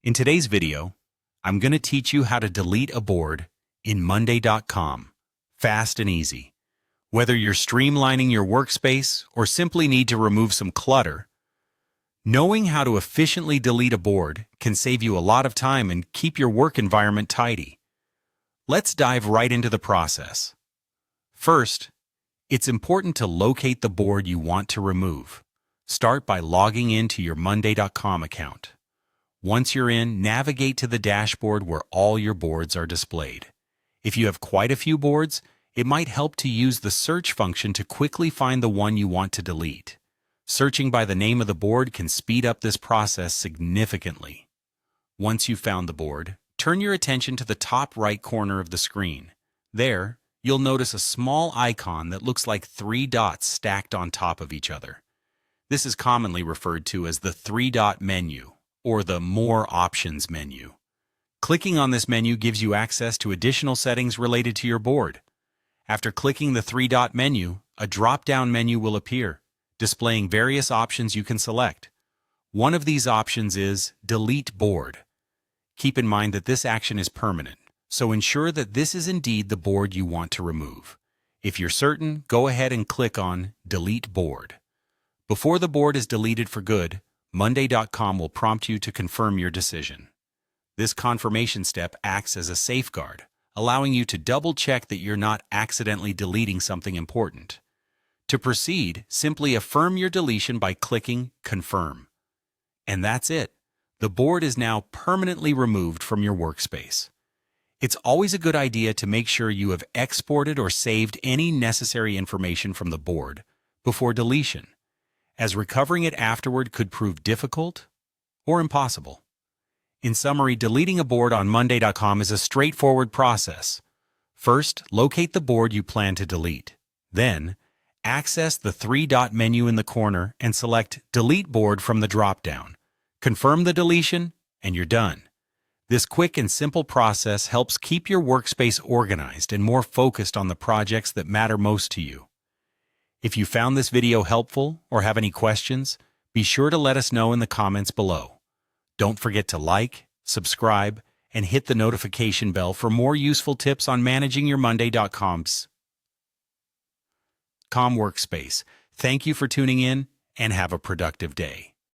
In today's video, I'm going to teach you how to delete a board in Monday.com, fast and easy. Whether you're streamlining your workspace or simply need to remove some clutter, knowing how to efficiently delete a board can save you a lot of time and keep your work environment tidy. Let's dive right into the process. First, it's important to locate the board you want to remove. Start by logging into your Monday.com account. Once you're in, navigate to the dashboard where all your boards are displayed. If you have quite a few boards, it might help to use the search function to quickly find the one you want to delete. Searching by the name of the board can speed up this process significantly. Once you've found the board, turn your attention to the top right corner of the screen. There, you'll notice a small icon that looks like three dots stacked on top of each other. This is commonly referred to as the three-dot menu, or the More Options menu. Clicking on this menu gives you access to additional settings related to your board. After clicking the three-dot menu, a drop-down menu will appear, displaying various options you can select. One of these options is Delete Board. Keep in mind that this action is permanent, so ensure that this is indeed the board you want to remove. If you're certain, go ahead and click on Delete Board. Before the board is deleted for good, Monday.com will prompt you to confirm your decision. This confirmation step acts as a safeguard, allowing you to double-check that you're not accidentally deleting something important. To proceed, simply affirm your deletion by clicking Confirm. And that's it. The board is now permanently removed from your workspace. It's always a good idea to make sure you have exported or saved any necessary information from the board before deletion, as recovering it afterward could prove difficult or impossible. In summary, deleting a board on Monday.com is a straightforward process. First, locate the board you plan to delete. Then, access the three-dot menu in the corner and select Delete Board from the drop-down. Confirm the deletion, and you're done. This quick and simple process helps keep your workspace organized and more focused on the projects that matter most to you. If you found this video helpful or have any questions, be sure to let us know in the comments below. Don't forget to like, subscribe, and hit the notification bell for more useful tips on managing your Monday.com's workspace. Thank you for tuning in and have a productive day.